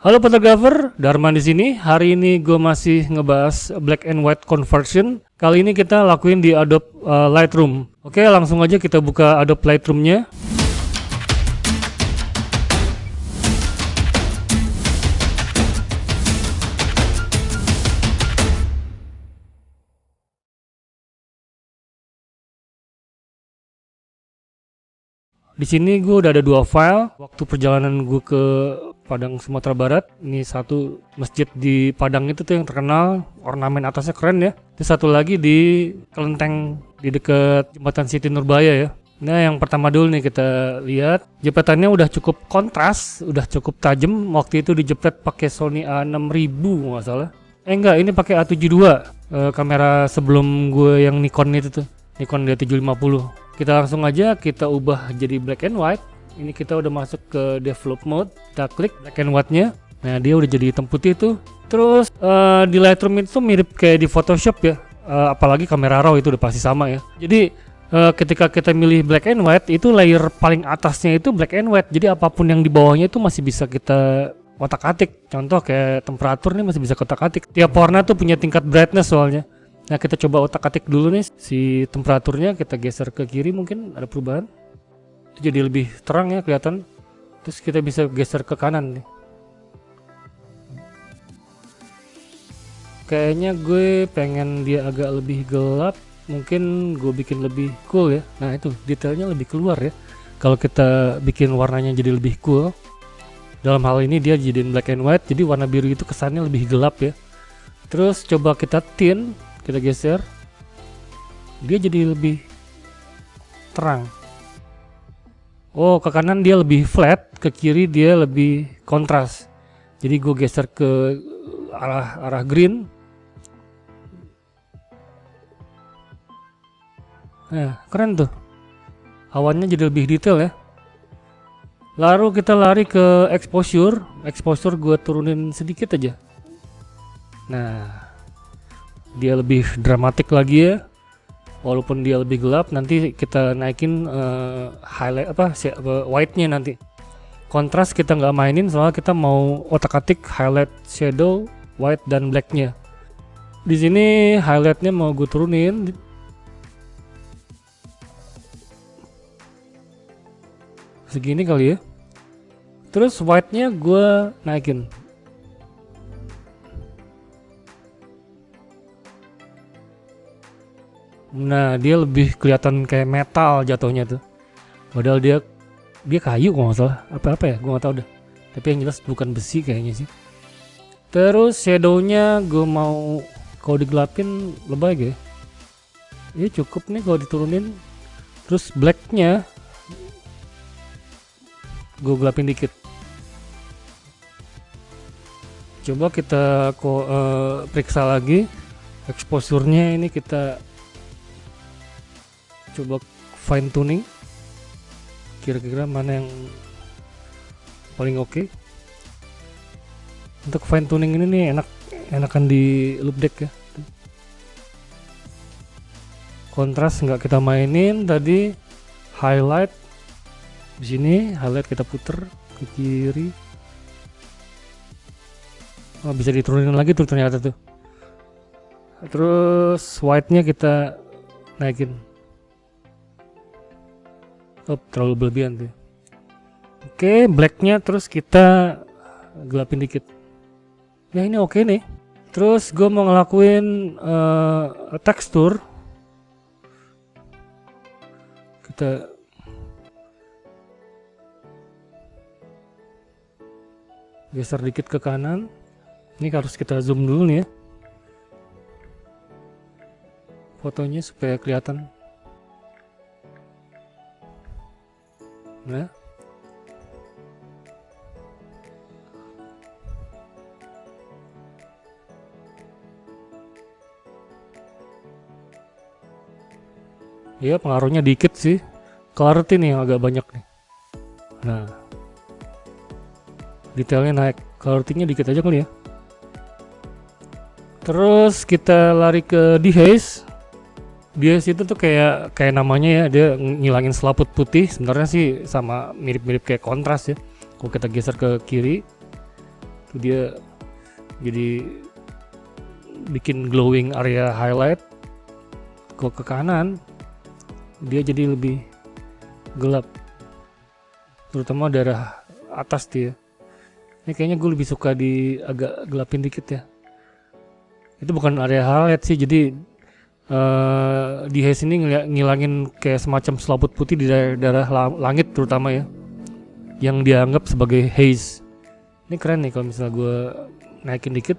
Halo fotografer, Darman di sini. Hari ini gue masih ngebahas black and white conversion. Kali ini kita lakuin di Adobe Lightroom. Oke, langsung aja kita buka Adobe Lightroom-nya. Di sini gue udah ada dua file. Waktu perjalanan gue ke Padang Sumatera Barat, ini satu masjid di Padang itu tuh yang terkenal, ornamen atasnya keren ya. Terus satu lagi di Kelenteng di dekat jembatan Siti Nurbaya ya. Nah, yang pertama dulu nih kita lihat, jepretannya udah cukup kontras, udah cukup tajam. Waktu itu dijepret pakai Sony A6000 nggak salah. Enggak, ini pakai A72, kamera sebelum gue yang Nikon itu tuh, Nikon D750. Kita langsung aja kita ubah jadi black and white. Ini kita udah masuk ke develop mode, kita klik black and white-nya. Nah, dia udah jadi hitam putih tuh. Terus di Lightroom itu mirip kayak di Photoshop ya, apalagi kamera RAW itu udah pasti sama ya. Jadi ketika kita milih black and white, itu layer paling atasnya itu black and white. Jadi apapun yang di bawahnya itu masih bisa kita otak-atik. Contoh kayak temperatur nih masih bisa otak-atik. Tiap warna tuh punya tingkat brightness soalnya. Nah, kita coba otak-atik dulu nih si temperaturnya, kita geser ke kiri mungkin ada perubahan. Itu jadi lebih terang ya kelihatan. Terus kita bisa geser ke kanan nih. Kayaknya gue pengen dia agak lebih gelap, mungkin gue bikin lebih cool ya. Nah, itu detailnya lebih keluar ya kalau kita bikin warnanya jadi lebih cool. Dalam hal ini dia jadiin black and white, jadi warna biru itu kesannya lebih gelap ya. Terus coba kita tint, kita geser, dia jadi lebih terang. Oh, ke kanan dia lebih flat, ke kiri dia lebih kontras. Jadi gue geser ke arah green. Nah, keren tuh. Awannya jadi lebih detail ya. Lalu kita lari ke exposure. Exposure gue turunin sedikit aja. Nah, dia lebih dramatik lagi ya. Walaupun dia lebih gelap, nanti kita naikin highlight white-nya nanti. Kontras kita nggak mainin soalnya kita mau otak-atik highlight, shadow, white dan black-nya. Di sini highlight-nya mau gue turunin. Segini kali ya. Terus white-nya gue naikin. Nah, dia lebih kelihatan kayak metal jatuhnya tuh. Padahal dia kayu kalau nggak salah. Apa ya? Gue nggak tahu deh. Tapi yang jelas bukan besi kayaknya sih. Terus shadownya gue mau kalau digelapin lebay gitu. Ini cukup nih kalau diturunin. Terus blacknya gue gelapin dikit. Coba kita periksa lagi exposure-nya. Ini kita coba fine tuning, kira-kira mana yang paling oke. Untuk fine tuning ini nih enakan di loop deck ya. Kontras nggak kita mainin tadi. Highlight di sini, highlight kita puter ke kiri. Oh, bisa diturunin lagi tuh ternyata tuh. Terus white-nya kita naikin. Oh, terlalu berlebihan tuh. Oke, blacknya terus kita gelapin dikit. Ya, ini oke nih. Terus gue mau ngelakuin tekstur. Kita geser dikit ke kanan. Ini harus kita zoom dulu nih ya, fotonya supaya kelihatan. Nah, ya pengaruhnya dikit sih, clarity nih yang agak banyak nih. Nah, detailnya naik, clarity-nya dikit aja kali ya. Terus kita lari ke dehaze. Dehaze itu tuh kayak namanya ya, dia ngilangin selaput putih. Sebenarnya sih sama mirip-mirip kayak kontras ya. Kalau kita geser ke kiri, Itu dia jadi bikin glowing area highlight. Kalau ke kanan dia jadi lebih gelap, terutama daerah atas dia. Ini kayaknya gue lebih suka di agak gelapin dikit ya. Itu bukan area highlight sih, jadi di haze ini ngilangin kayak semacam selaput putih di daerah langit terutama ya, yang dianggap sebagai haze. Ini keren nih kalau misalnya gue naikin dikit.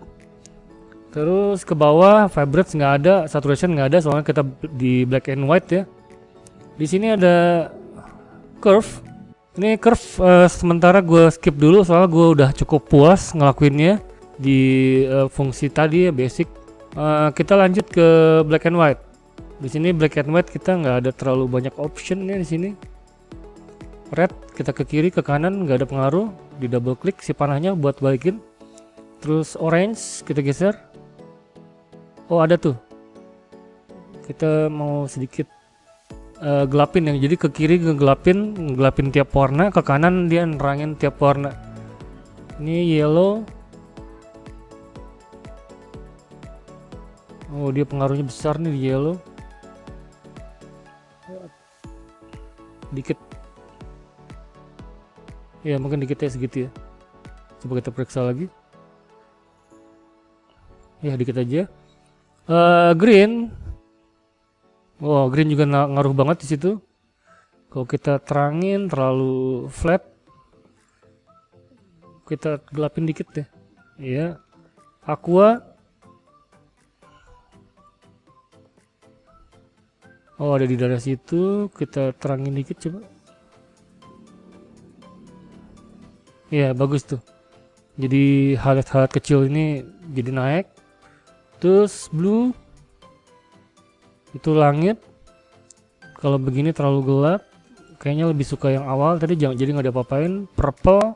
Terus ke bawah vibrate nggak ada, saturation nggak ada, soalnya kita di black and white ya. Di sini ada curve. Ini curve sementara gue skip dulu soalnya gue udah cukup puas ngelakuinnya di fungsi tadi ya, basic. Kita lanjut ke black and white. Di sini black and white kita nggak ada terlalu banyak option ya di sini. Red kita ke kiri ke kanan nggak ada pengaruh. Di double klik si panahnya buat balikin. Terus orange kita geser. Oh ada tuh. Kita mau sedikit gelapin yang jadi ke kiri gelapin tiap warna, ke kanan dia nerangin tiap warna. Ini yellow. Oh dia pengaruhnya besar nih di yellow. Dikit. Ya mungkin dikit ya, segitu ya. Coba kita periksa lagi. Ya dikit aja. Green. Oh green juga ngaruh banget di situ. Kalau kita terangin terlalu flat, kita gelapin dikit deh. Ya. Aqua. Oh ada di daerah situ, kita terangin dikit coba. Ya bagus tuh. Jadi highlight kecil ini jadi naik. Terus blue itu langit. Kalau begini terlalu gelap, kayaknya lebih suka yang awal tadi, jadi nggak ada apa-apain. Purple.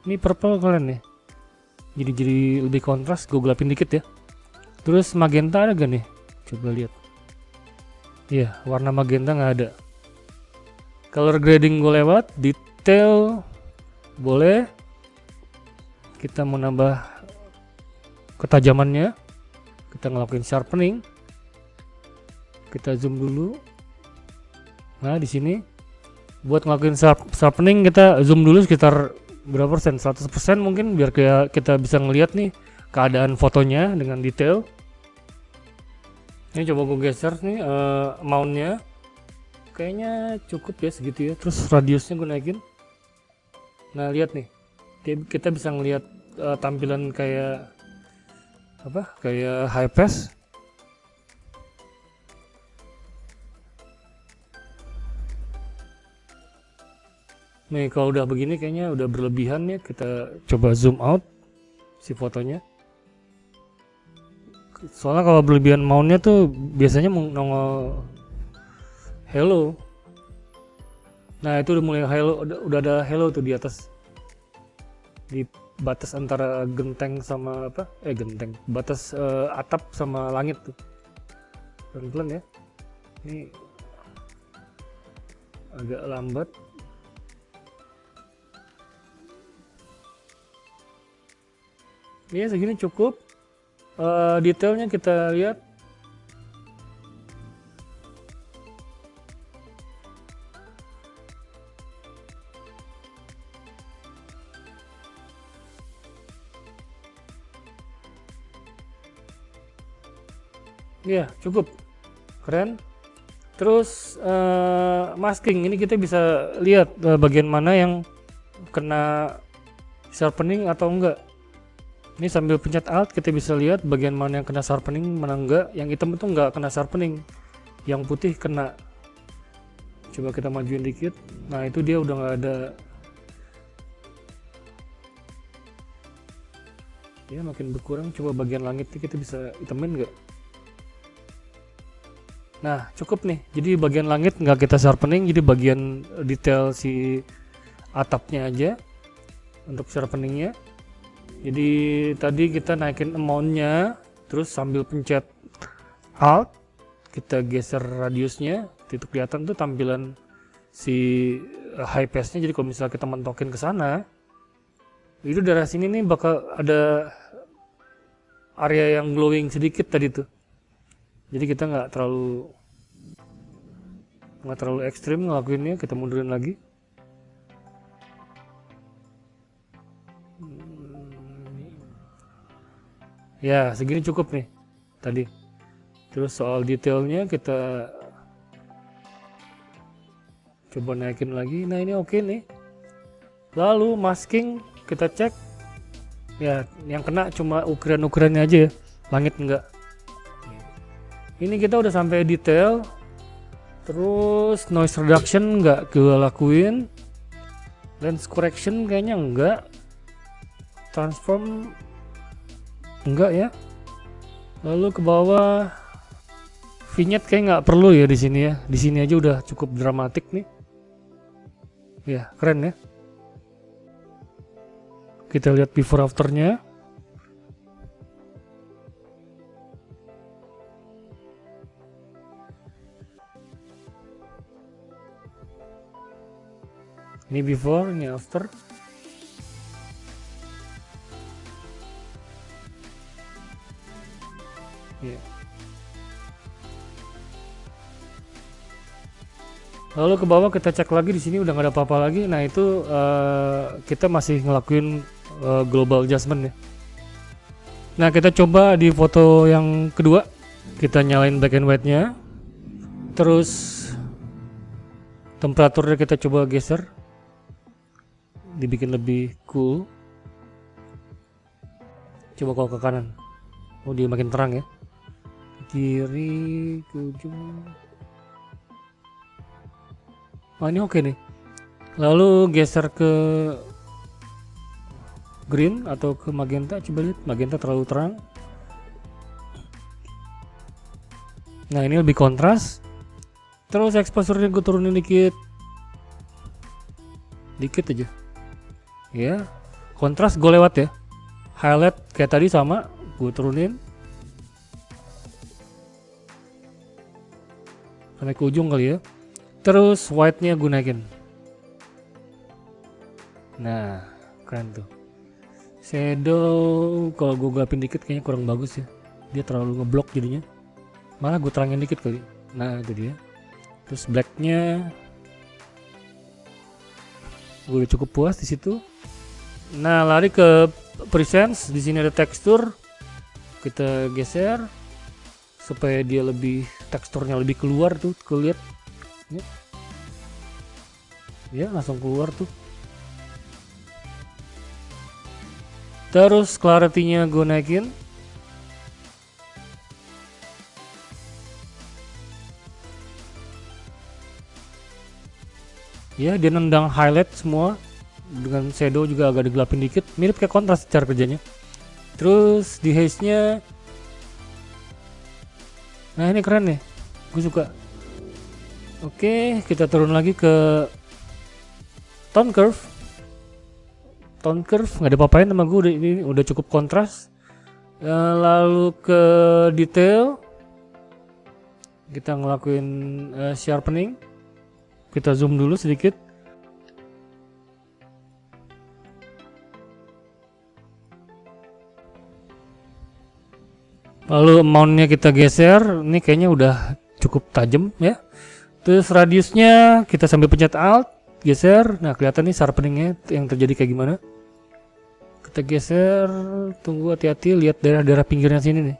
Ini purple keren nih. Jadi lebih kontras, gue gelapin dikit ya. Terus magenta ada gak nih? Coba lihat. Iya, warna magenta nggak ada. Color grading gue lewat, detail boleh. Kita mau nambah ketajamannya, kita ngelakuin sharpening. Kita zoom dulu. Nah di sini buat ngelakuin sharpening kita zoom dulu sekitar berapa persen? 100% mungkin, biar kita bisa ngelihat nih keadaan fotonya dengan detail. Ini coba gue geser nih mountnya, kayaknya cukup ya segitu ya. Terus radiusnya gue naikin. Nah lihat nih, kita bisa ngelihat tampilan kayak apa? Kayak high pass. Nih kalau udah begini kayaknya udah berlebihan ya. Kita coba zoom out si fotonya. Soalnya kalau berlebihan mountnya tuh biasanya nongol hello. Nah itu udah mulai hello, udah ada hello tuh di atas, di batas antara genteng sama apa? Genteng. Batas atap sama langit tuh. Pelan-pelan ya. Ini agak lambat. Ya segini cukup. Detailnya kita lihat. Ya cukup keren. Terus masking ini kita bisa lihat bagian mana yang kena sharpening atau enggak. Ini sambil pencet alt kita bisa lihat bagian mana yang kena sharpening, mana enggak. Yang hitam itu enggak kena sharpening, yang putih kena. Coba kita majuin dikit. Nah itu dia udah nggak ada. Ya makin berkurang. Coba bagian langit kita bisa hitamin enggak. Nah cukup nih. Jadi bagian langit nggak kita sharpening, jadi bagian detail si atapnya aja untuk sharpeningnya. Jadi tadi kita naikin amountnya, terus sambil pencet alt kita geser radiusnya, itu kelihatan tuh tampilan si high pass-nya, jadi kalau misalnya kita mentokin ke sana, itu daerah sini nih bakal ada area yang glowing sedikit tadi tuh. Jadi kita nggak terlalu ekstrim ngelakuinnya, kita mundurin lagi. Ya segini cukup nih tadi. Terus soal detailnya kita coba naikin lagi. Nah ini oke nih. Lalu masking kita cek. Ya yang kena cuma ukiran-ukirannya aja ya, langit enggak. Ini kita udah sampai detail. Terus noise reduction nggak gue lakuin, lens correction kayaknya enggak, transform enggak ya. Lalu ke bawah vignette kayak nggak perlu ya di sini ya. Di sini aja udah cukup dramatik nih. Ya keren ya. Kita lihat before afternya. Ini before, ini after. Yeah. Lalu ke bawah kita cek lagi, di sini udah nggak ada apa-apa lagi. Nah itu kita masih ngelakuin global adjustment ya. Nah kita coba di foto yang kedua, kita nyalain black and white-nya. Terus temperaturnya kita coba geser, dibikin lebih cool. Coba kalau ke kanan, oh dia makin terang ya. Kiri ke ujung. Oh ini oke nih. Lalu geser ke green atau ke magenta, coba lihat, magenta terlalu terang. Nah ini lebih kontras. Terus exposure-nya gue turunin dikit aja ya. Kontras gue lewat ya, highlight kayak tadi sama gue turunin sampai ke ujung kali ya. Terus white-nya gue naikin. Nah keren tuh. Shadow kalau gue gelapin dikit kayaknya kurang bagus ya, dia terlalu ngeblok jadinya. Malah gue terangin dikit kali. Nah itu dia. Terus black-nya gue udah cukup puas di situ. Nah lari ke presence, di sini ada tekstur, kita geser supaya dia lebih, teksturnya lebih keluar tuh, kelihat ya langsung keluar tuh. Terus clarity-nya gue naikin. Ya dia nendang highlight semua, dengan shadow juga agak digelapin dikit, mirip kayak kontras cara kerjanya. Terus di haze-nya, nah ini keren nih, gue suka. Oke, kita turun lagi ke tone curve. Tone curve nggak ada apa-apain sama gue, ini udah cukup kontras. Lalu ke detail, kita ngelakuin sharpening. Kita zoom dulu sedikit. Lalu amount-nya kita geser, ini kayaknya udah cukup tajam ya. Terus radiusnya kita sambil pencet alt, geser. Nah kelihatan nih sharpeningnya yang terjadi kayak gimana. Kita geser, tunggu, hati-hati, lihat daerah-daerah pinggirnya sini nih.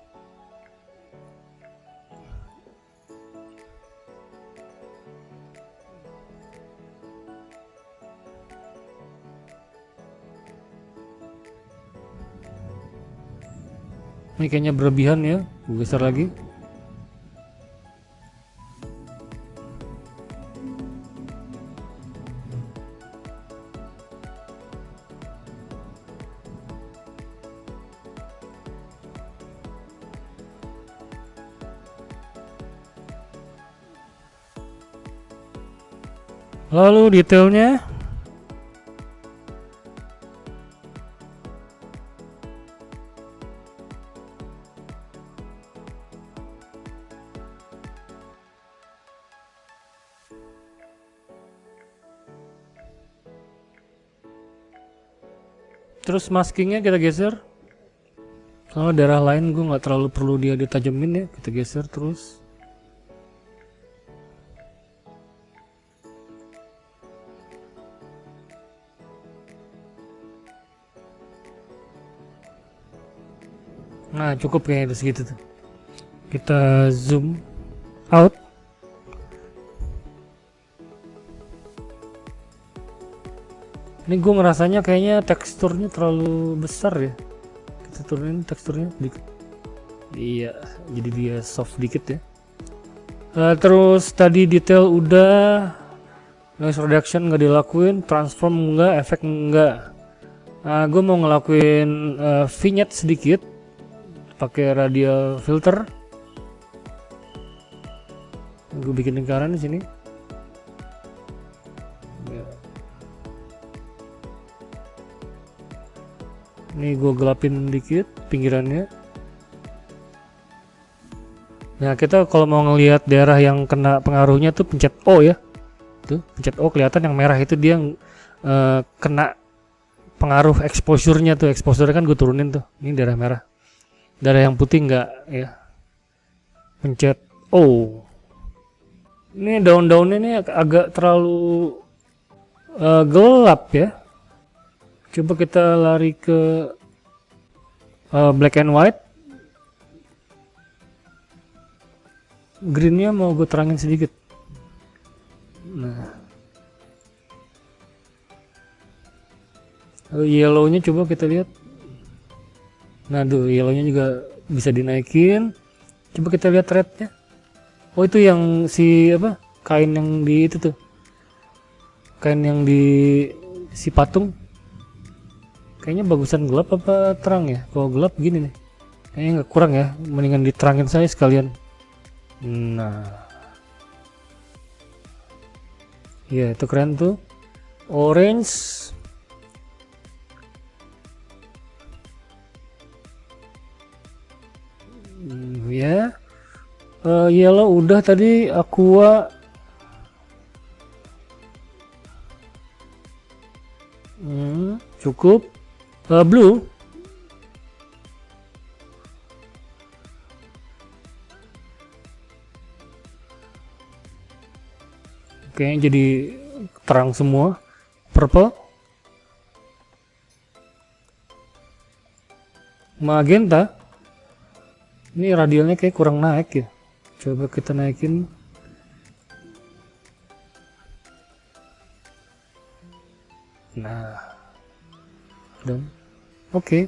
Ini kayaknya berlebihan ya, gue geser lagi. Lalu detailnya, Terus maskingnya kita geser. Soalnya daerah lain gue nggak terlalu perlu dia ditajemin ya, kita geser terus. Nah cukup kayaknya itu segitu tuh. Kita zoom out. Ini gue ngerasanya kayaknya teksturnya terlalu besar ya. Kita turunin teksturnya dikit. Iya, jadi dia soft dikit ya. Terus tadi detail udah, noise reduction nggak dilakuin, transform enggak, efek enggak. Gue mau ngelakuin vignette sedikit pakai radial filter. Gue bikin lingkaran di sini. Ini gue gelapin dikit pinggirannya. Nah kita kalau mau ngelihat daerah yang kena pengaruhnya tuh pencet O ya. Tuh pencet O kelihatan yang merah itu dia kena pengaruh exposure-nya tuh. Exposure kan gue turunin tuh. Ini daerah merah. Daerah yang putih enggak ya. Pencet O. Ini daun-daunnya ini agak terlalu gelap ya. Coba kita lari ke black and white. Greennya mau gue terangin sedikit. Nah, yellownya coba kita lihat. Nah, yellownya juga bisa dinaikin. Coba kita lihat rednya. Oh itu yang si apa? Kain yang di itu tuh. Kain yang di si patung. Kayaknya bagusan gelap apa terang ya? Kalau gelap gini nih. Kayaknya nggak kurang ya. Mendingan diterangin saya sekalian. Nah. Ya itu keren tuh. Orange. Ya. Yellow udah tadi. Aqua. Cukup. Blue. Oke, jadi terang semua. Purple. Magenta. Ini radialnya kayak kurang naik ya. Coba kita naikin. Nah. Dan oke.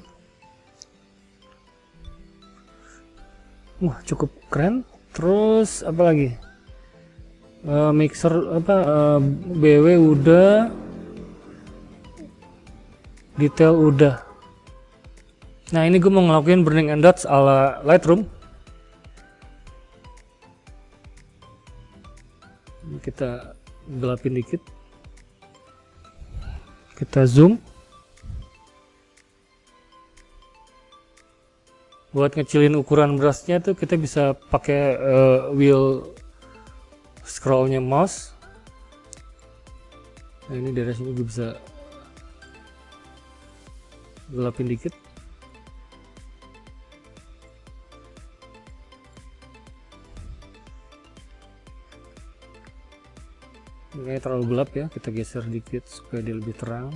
Wah, cukup keren. Terus apa lagi? Mixer apa BW udah, detail udah. Nah ini gue mau ngelakuin burning and dots ala Lightroom. Kita gelapin dikit, kita zoom buat ngecilin ukuran brushnya tuh. Kita bisa pakai wheel scrollnya mouse. Nah ini dari sini gue bisa gelapin dikit. Ini terlalu gelap ya, kita geser dikit supaya dia lebih terang.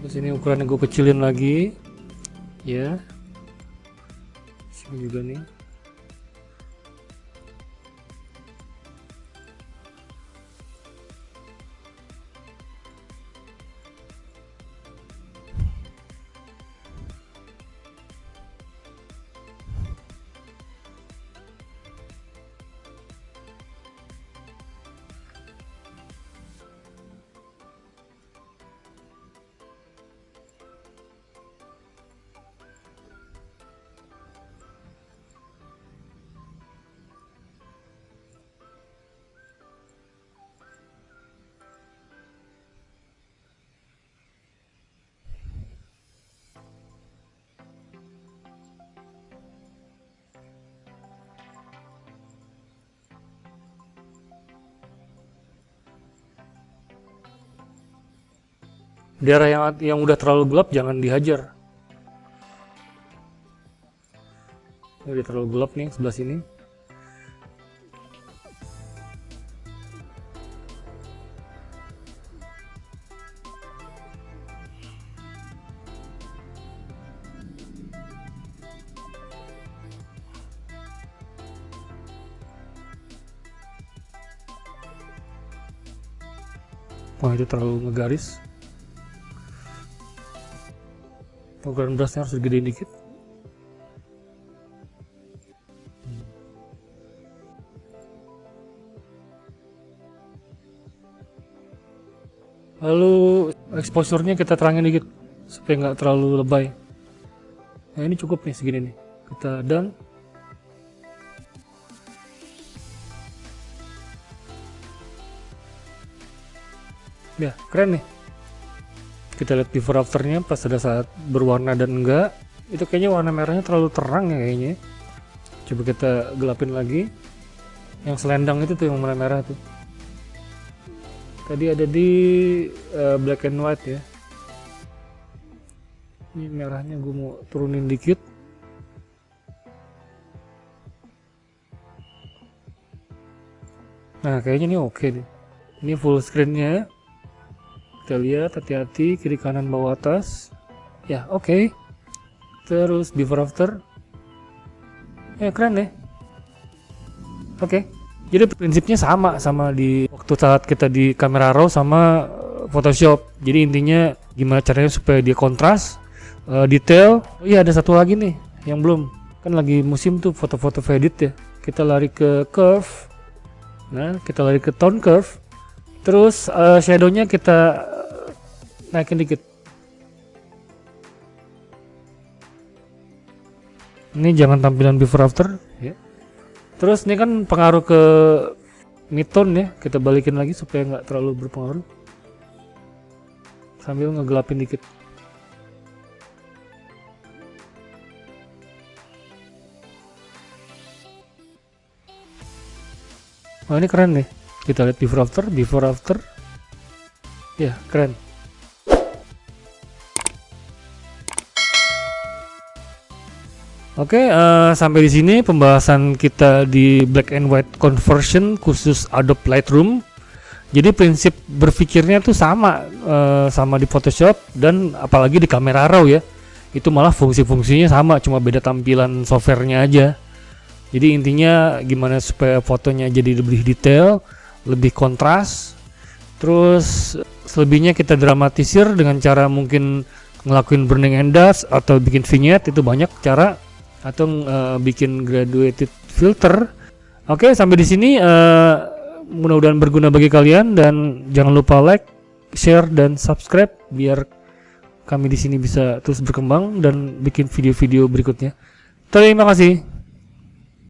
Terus ini ukurannya gue kecilin lagi ya. Sini juga nih. Daerah yang udah terlalu gelap jangan dihajar. Ini udah terlalu gelap nih sebelah sini. Wah, itu terlalu ngegaris. Ukuran brushnya harus digedein dikit. Lalu exposure-nya kita terangin dikit supaya nggak terlalu lebay. Nah, ini cukup nih segini nih. Kita done. Ya, keren nih. Kita lihat before afternya pas ada saat berwarna dan enggak. Itu kayaknya warna merahnya terlalu terang ya kayaknya. Coba kita gelapin lagi. Yang selendang itu tuh yang warna merah tuh. Tadi ada di black and white ya. Ini merahnya gue mau turunin dikit. Nah, kayaknya ini oke nih. Ini full screen-nya. Kita lihat, hati-hati kiri kanan bawah atas. Ya, oke. Terus before after. Ya, keren deh. Oke. Jadi prinsipnya sama di waktu saat kita di Camera Raw sama Photoshop. Jadi intinya gimana caranya supaya dia kontras, detail. Oh iya, ada satu lagi nih yang belum. Kan lagi musim tuh foto-foto edit ya. Kita lari ke curve. Nah, kita lari ke tone curve. Terus shadow-nya kita naikin dikit. Ini jangan tampilan before after ya. Terus ini kan pengaruh ke mid-tone ya, kita balikin lagi supaya nggak terlalu berpengaruh. Sambil ngegelapin dikit. Oh, ini keren nih. Kita lihat before after. Ya, keren. Oke, sampai di sini pembahasan kita di black and white conversion khusus Adobe Lightroom. Jadi prinsip berpikirnya tuh sama di Photoshop dan apalagi di Camera Raw ya. Itu malah fungsi-fungsinya sama, cuma beda tampilan softwarenya aja. Jadi intinya gimana supaya fotonya jadi lebih detail, lebih kontras. Terus selebihnya kita dramatisir dengan cara mungkin ngelakuin burning and dust atau bikin vignette, itu banyak cara, atau bikin graduated filter. Oke, sampai di sini mudah-mudahan berguna bagi kalian dan jangan lupa like, share dan subscribe biar kami di sini bisa terus berkembang dan bikin video-video berikutnya. Terima kasih.